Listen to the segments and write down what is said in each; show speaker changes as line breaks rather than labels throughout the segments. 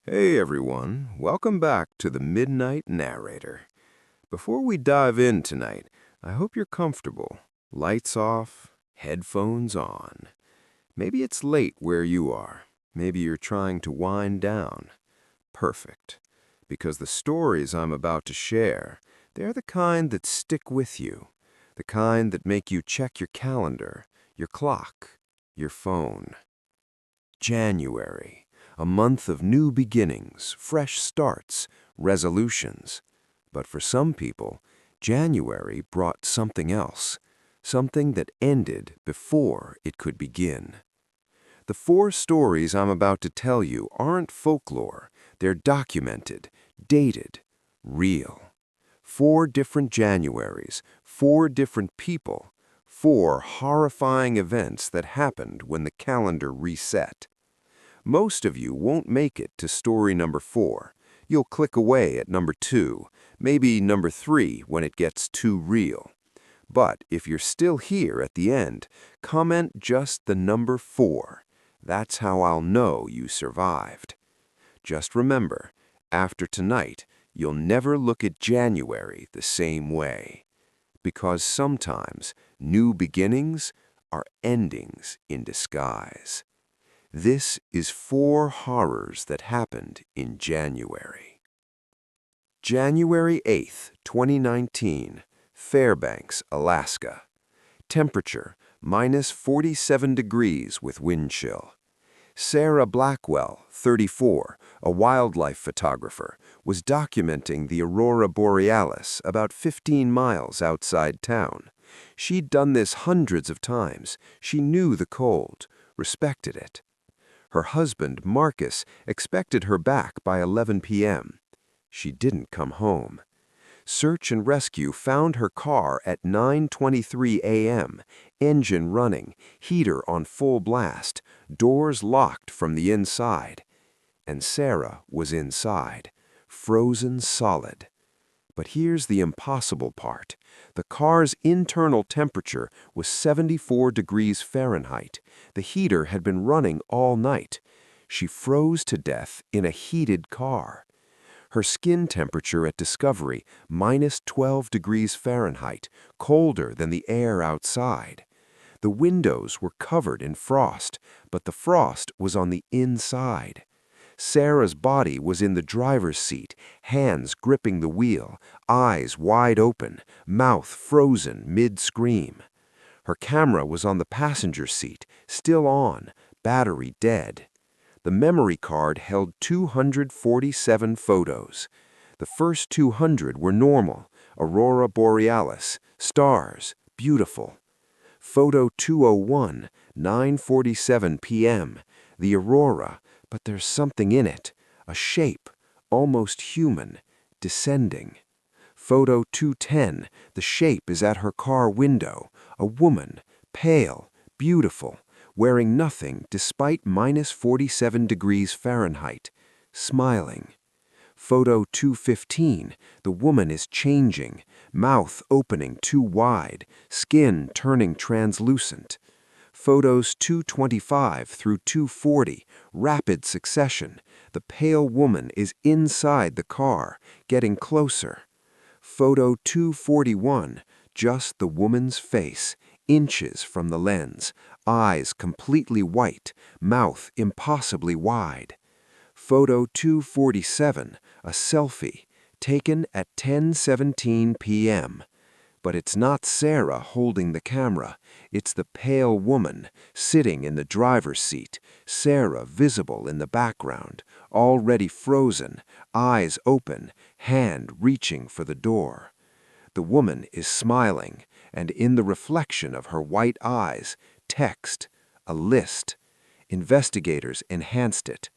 Hey everyone, welcome back to the Midnight Narrator. Before we dive in tonight, I hope you're comfortable. Lights off, headphones on. Maybe it's late where you are. Maybe you're trying to wind down. Perfect. Because the stories I'm about to share, they're the kind that stick with you. The kind that make you check your calendar, your clock, your phone. January, a month of new beginnings, fresh starts, resolutions. But for some people, January brought something else, something that ended before it could begin. The four stories I'm about to tell you aren't folklore, they're documented, dated, real. 4 different Januaries, 4 different people, 4 horrifying events that happened when the calendar reset. Most of you won't make it to story number 4. You'll click away at number 2, maybe number 3 when it gets too real. But if you're still here at the end, comment just the number 4. That's how I'll know you survived. Just remember, after tonight, you'll never look at January the same way. Because sometimes new beginnings are endings in disguise. This is 4 horrors that happened in January. January 8th, 2019, Fairbanks, Alaska. Temperature, minus 47 degrees with wind chill. Sarah Blackwell, 34, a wildlife photographer, was documenting the aurora borealis about 15 miles outside town. She'd done this hundreds of times. She knew the cold, respected it. Her husband, Marcus, expected her back by 11 p.m. She didn't come home. Search and rescue found her car at 9:23 a.m., engine running, heater on full blast, doors locked from the inside. And Sarah was inside, frozen solid. But here's the impossible part. The car's internal temperature was 74 degrees Fahrenheit. The heater had been running all night. She froze to death in a heated car. Her skin temperature at discovery, minus 12 degrees Fahrenheit, colder than the air outside. The windows were covered in frost, but the frost was on the inside. Sarah's body was in the driver's seat, hands gripping the wheel, eyes wide open, mouth frozen mid-scream. Her camera was on the passenger seat, still on, battery dead. The memory card held 247 photos. The first 200 were normal, aurora borealis, stars, beautiful. Photo 201, 9:47 p.m., the aurora, but there's something in it, a shape, almost human, descending. Photo 210, the shape is at her car window, a woman, pale, beautiful, wearing nothing despite minus 47 degrees Fahrenheit, smiling. Photo 215, the woman is changing, mouth opening too wide, skin turning translucent. Photos 225 through 240, rapid succession. The pale woman is inside the car, getting closer. Photo 241, just the woman's face, inches from the lens, eyes completely white, mouth impossibly wide. Photo 247, a selfie, taken at 10:17 p.m. But it's not Sarah holding the camera. It's the pale woman, sitting in the driver's seat, Sarah visible in the background, already frozen, eyes open, hand reaching for the door. The woman is smiling, and in the reflection of her white eyes, text, a list. Investigators enhanced it.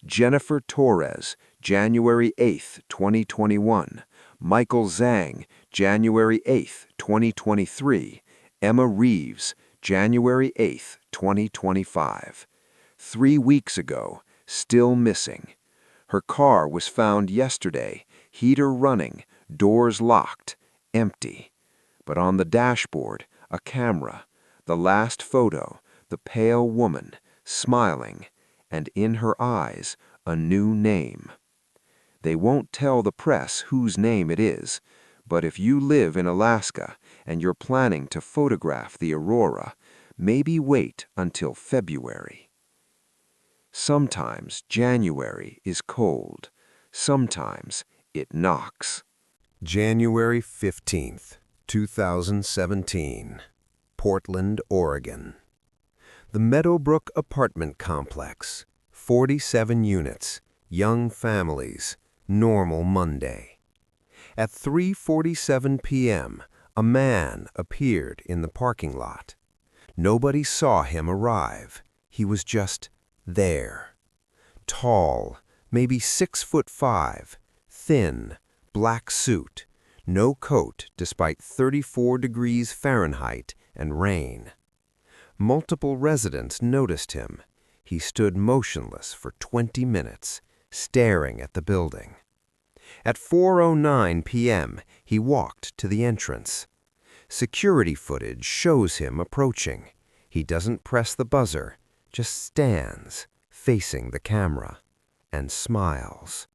Jennifer Torres, January 8, 2021. Michael Zhang, January 8, 2023. Emma Reeves, January 8, 2025. 3 weeks ago, still missing. Her car was found yesterday, heater running, doors locked, empty. But on the dashboard, a camera. The last photo, the pale woman, smiling, and in her eyes, a new name. They won't tell the press whose name it is, but if you live in Alaska and you're planning to photograph the aurora, maybe wait until February. Sometimes January is cold. Sometimes it knocks. January 15th, 2017, Portland, Oregon. The Meadowbrook apartment complex, 47 units, young families, normal Monday. At 3:47 p.m., a man appeared in the parking lot. Nobody saw him arrive. He was just there. Tall, maybe 6'5", thin, black suit, no coat despite 34 degrees Fahrenheit and rain. Multiple residents noticed him. He stood motionless for 20 minutes, staring at the building. At 4:09 p.m., he walked to the entrance. Security footage shows him approaching. He doesn't press the buzzer, just stands, facing the camera, and smiles.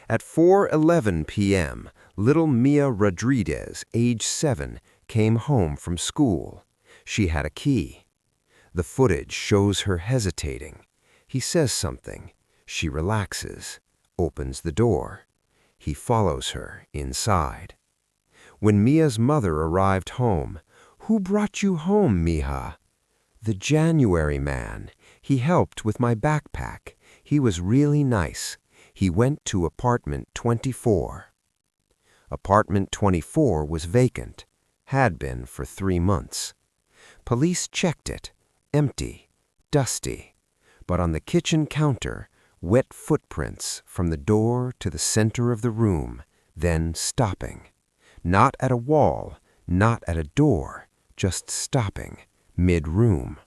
At 4:11 p.m., little Mia Rodriguez, age 7, came home from school. She had a key. The footage shows her hesitating. He says something. She relaxes, opens the door. He follows her inside. When Mia's mother arrived home, "Who brought you home, Mija?" "The January man. He helped with my backpack. He was really nice. He went to apartment 24. Apartment 24 was vacant, had been for 3 months. Police checked it, empty, dusty, but on the kitchen counter, wet footprints from the door to the center of the room, then stopping. Not at a wall, not at a door, just stopping, mid-room.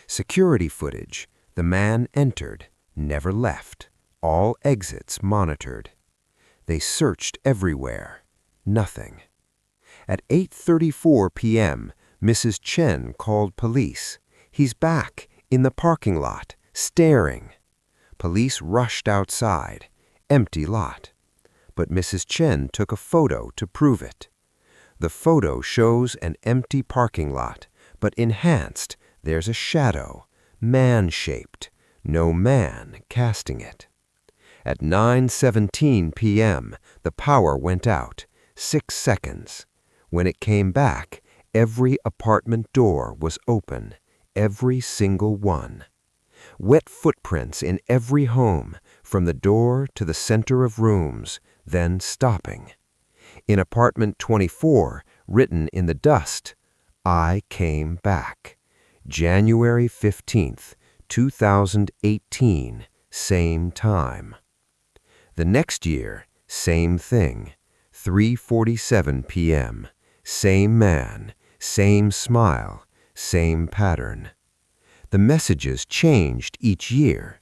Security footage, the man entered, never left, all exits monitored. They searched everywhere, nothing. At 8:34 p.m., Mrs. Chen called police. "He's back, in the parking lot, staring." Police rushed outside, empty lot. But Mrs. Chen took a photo to prove it. The photo shows an empty parking lot, but enhanced, there's a shadow, man-shaped, no man casting it. At 9:17 p.m., the power went out, 6 seconds. When it came back, every apartment door was open, every single one. Wet footprints in every home, from the door to the center of rooms, then stopping. In apartment 24, written in the dust, "I came back. January 15th, 2018, same time." The next year, same thing, 3:47 p.m., same man, same smile, same pattern. The messages changed each year.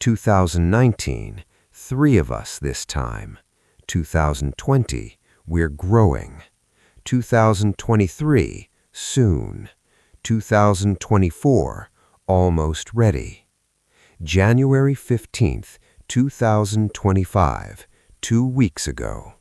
2019, 3 of us this time. 2020, we're growing. 2023, soon. 2024, almost ready. January 15th, 2025, 2 weeks ago.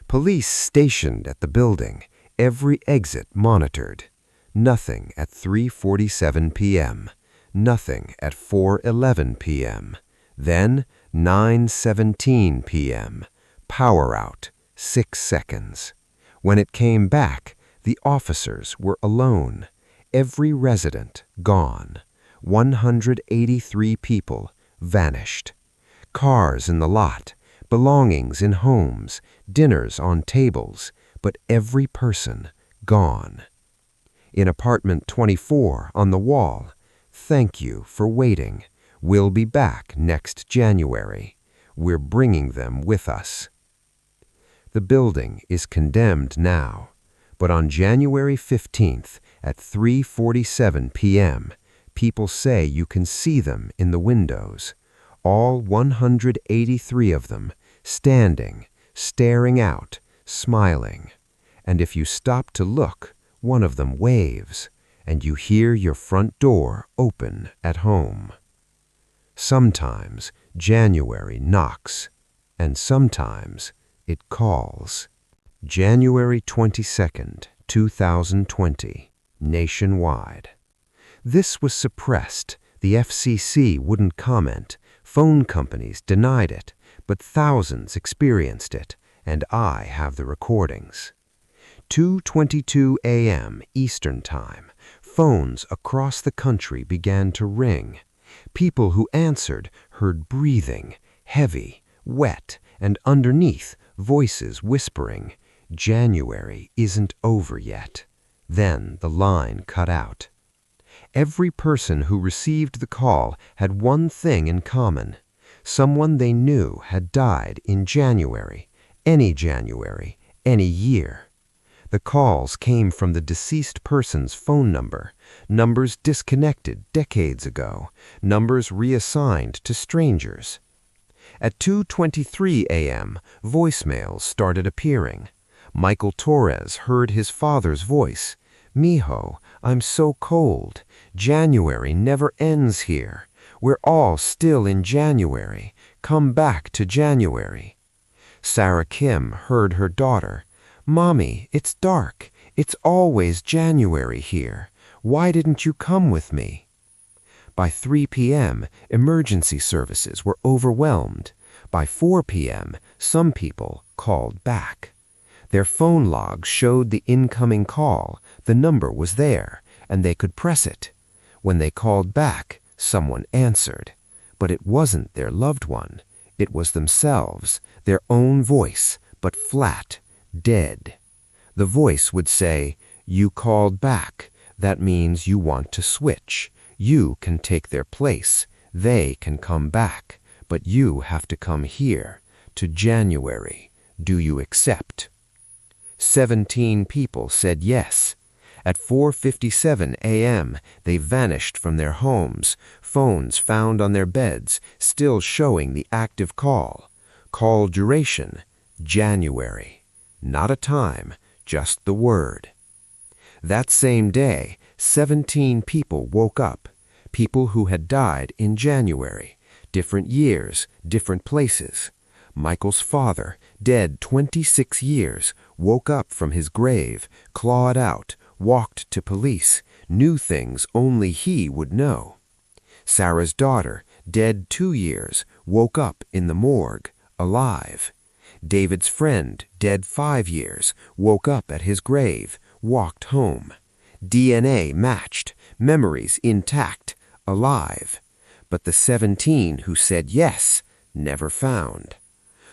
Police stationed at the building, every exit monitored. Nothing at 3:47 p.m., nothing at 4:11 p.m., then 9:17 p.m., power out, 6 seconds. When it came back, the officers were alone, every resident gone, 183 people vanished. Cars in the lot, belongings in homes, dinners on tables, but every person gone. In apartment 24 on the wall, "Thank you for waiting. We'll be back next January. We're bringing them with us." The building is condemned now, but on January 15th at 3:47 p.m., people say you can see them in the windows, all 183 of them, standing, staring out, smiling. And if you stop to look, one of them waves, and you hear your front door open at home. Sometimes January knocks, and sometimes it calls. January 22nd, 2020, nationwide. This was suppressed. The FCC wouldn't comment. Phone companies denied it, but thousands experienced it, and I have the recordings. 2:22 a.m. Eastern Time, phones across the country began to ring. People who answered heard breathing, heavy, wet, and underneath, voices whispering, "January isn't over yet." Then the line cut out. Every person who received the call had one thing in common. Someone they knew had died in January, any year. The calls came from the deceased person's phone number, numbers disconnected decades ago, numbers reassigned to strangers. At 2:23 a.m., voicemails started appearing. Michael Torres heard his father's voice. "Mijo, I'm so cold. January never ends here. We're all still in January. Come back to January." Sarah Kim heard her daughter. "Mommy, it's dark. It's always January here. Why didn't you come with me?" By 3 p.m., emergency services were overwhelmed. By 4 p.m., some people called back. Their phone logs showed the incoming call. The number was there, and they could press it. When they called back, someone answered. But it wasn't their loved one. It was themselves, their own voice, but flat, dead. The voice would say, "You called back. That means you want to switch. You can take their place. They can come back. But you have to come here, to January. Do you accept?" 17 people said yes. At 4:57 a.m., they vanished from their homes, phones found on their beds, still showing the active call. Call duration, January. Not a time, just the word. That same day, 17 people woke up, people who had died in January, different years, different places. Michael's father, dead 26 years, woke up from his grave, clawed out, walked to police, knew things only he would know. Sarah's daughter, dead 2 years, woke up in the morgue, alive. David's friend, dead 5 years, woke up at his grave, walked home. DNA matched, memories intact, alive. But the 17 who said yes, never found.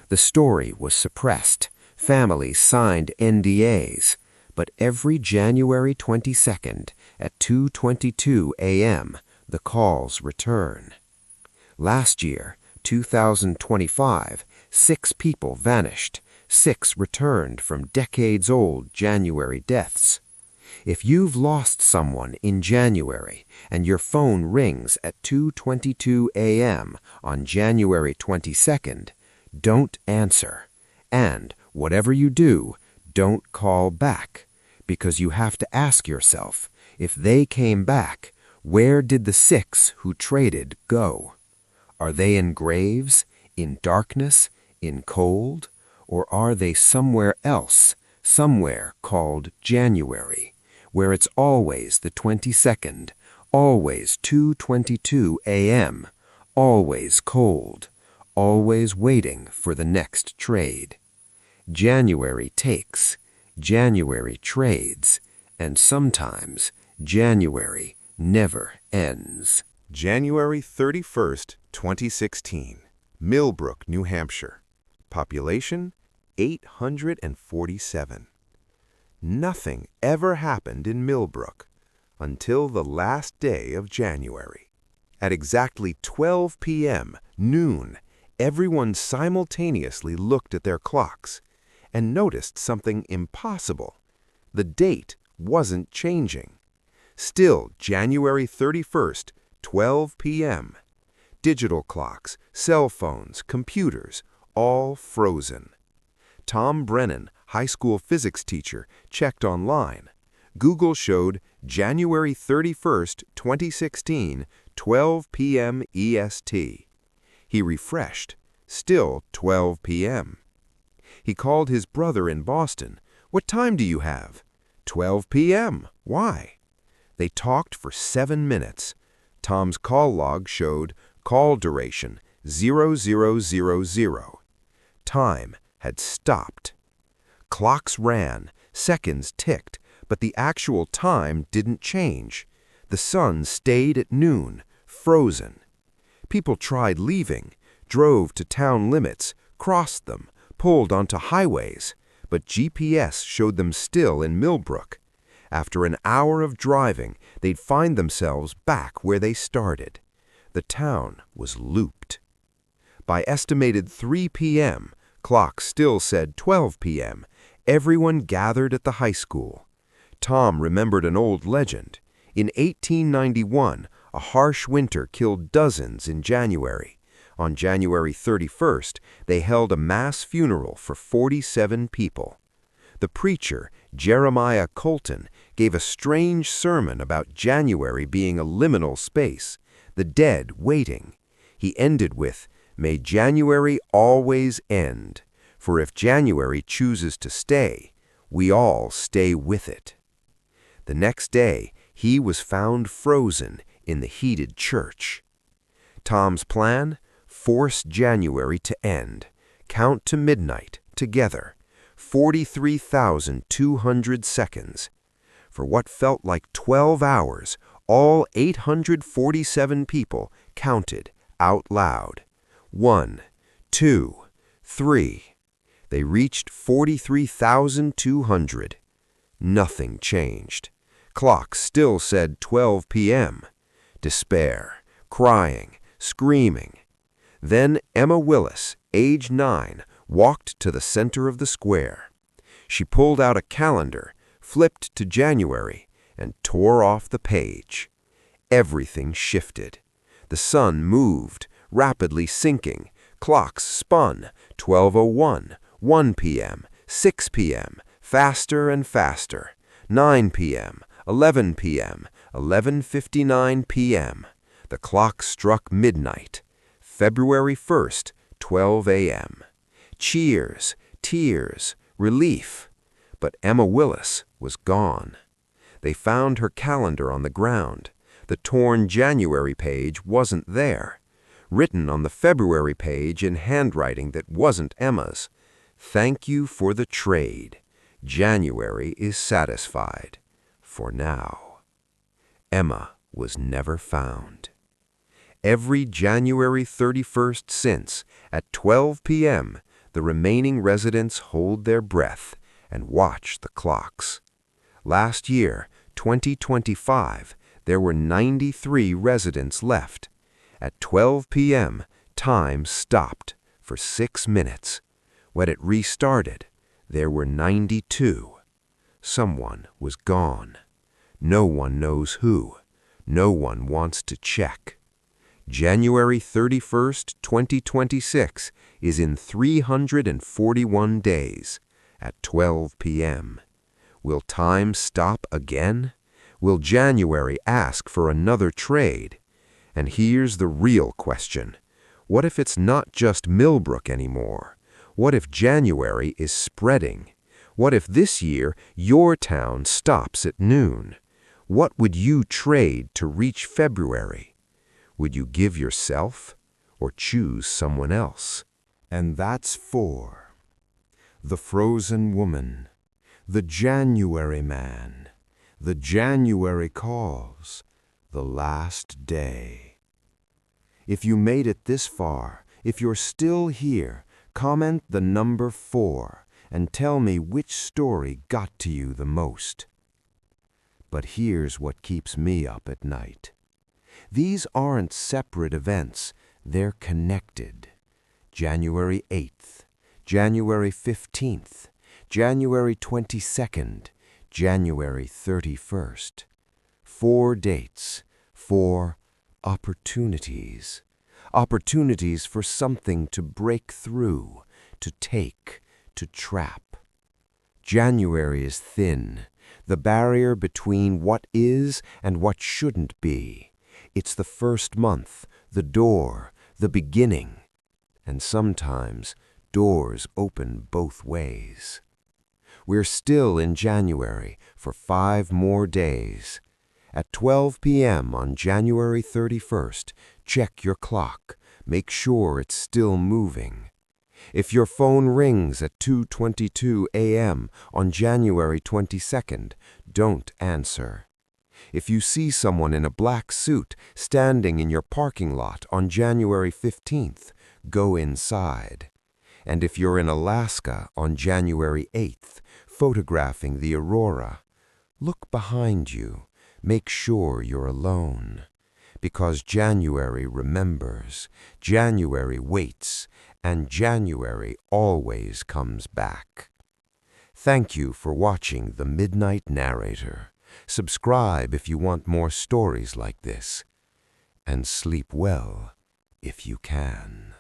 The story was suppressed. Families signed NDAs. But every January 22nd at 2:22 a.m., the calls return. Last year, 2025, 6 people vanished. 6 returned from decades-old January deaths. If you've lost someone in January and your phone rings at 2:22 a.m. on January 22nd, don't answer. And whatever you do, don't call back, because you have to ask yourself, if they came back, where did the 6 who traded go? Are they in graves, in darkness, in cold, or are they somewhere else, somewhere called January, where it's always the 22nd, always 2:22 a.m., always cold, always waiting for the next trade? January takes, January trades, and sometimes January never ends.
January 31st, 2016, Millbrook, New Hampshire. Population 847. Nothing ever happened in Millbrook until the last day of January. At exactly 12 p.m., noon, everyone simultaneously looked at their clocks and noticed something impossible. The date wasn't changing. Still January 31st, 12 p.m. Digital clocks, cell phones, computers, all frozen. Tom Brennan, high school physics teacher, checked online. Google showed January 31st, 2016, 12 p.m. EST. He refreshed. Still 12 p.m. He called his brother in Boston. "What time do you have?" 12 p.m. Why? They talked for 7 minutes. Tom's call log showed call duration 0000. Time had stopped. Clocks ran, seconds ticked, but the actual time didn't change. The sun stayed at noon, frozen. People tried leaving, drove to town limits, crossed them, pulled onto highways, but GPS showed them still in Millbrook. After an hour of driving, they'd find themselves back where they started. The town was looped. By estimated 3 p.m., clocks still said 12 p.m., everyone gathered at the high school. Tom remembered an old legend. In 1891, a harsh winter killed dozens in January. On January 31st, they held a mass funeral for 47 people. The preacher, Jeremiah Colton, gave a strange sermon about January being a liminal space, the dead waiting. He ended with, "May January always end, for if January chooses to stay, we all stay with it." The next day, he was found frozen in the heated church. Tom's plan? Force January to end. Count to midnight, together. 43,200 seconds. For what felt like 12 hours, all 847 people counted out loud. 1, 2, 3. They reached 43,200. Nothing changed. Clock still said 12 p.m. Despair, crying, screaming. Then Emma Willis, age 9, walked to the center of the square. She pulled out a calendar, flipped to January, and tore off the page. Everything shifted. The sun moved, rapidly sinking. Clocks spun, 12:01, 1 p.m., 6 p.m., faster and faster. 9 p.m., 11 p.m., 11:59 p.m. The clock struck midnight. February 1st, 12 a.m. Cheers, tears, relief. But Emma Willis was gone. They found her calendar on the ground. The torn January page wasn't there. Written on the February page in handwriting that wasn't Emma's. "Thank you for the trade. January is satisfied. For now." Emma was never found. Every January 31st since, at 12 p.m., the remaining residents hold their breath and watch the clocks. Last year, 2025, there were 93 residents left. At 12 p.m., time stopped for 6 minutes. When it restarted, there were 92. Someone was gone. No one knows who. No one wants to check. January 31st, 2026 is in 341 days at 12 p.m. Will time stop again? Will January ask for another trade? And here's the real question. What if it's not just Millbrook anymore? What if January is spreading? What if this year your town stops at noon? What would you trade to reach February? Would you give yourself or choose someone else?
And that's 4. The frozen woman, the January man, the January calls, the last day. If you made it this far, if you're still here, comment the number 4 and tell me which story got to you the most. But here's what keeps me up at night. These aren't separate events, they're connected. January 8th, January 15th, January 22nd, January 31st. 4 dates, 4 opportunities. Opportunities for something to break through, to take, to trap. January is thin, the barrier between what is and what shouldn't be. It's the first month, the door, the beginning. And sometimes doors open both ways. We're still in January for 5 more days. At 12 p.m. on January 31st, check your clock. Make sure it's still moving. If your phone rings at 2:22 a.m. on January 22nd, don't answer. If you see someone in a black suit standing in your parking lot on January 15th, go inside. And if you're in Alaska on January 8th, photographing the aurora, look behind you. Make sure you're alone. Because January remembers, January waits, and January always comes back. Thank you for watching The Midnight Narrator. Subscribe if you want more stories like this. And sleep well if you can.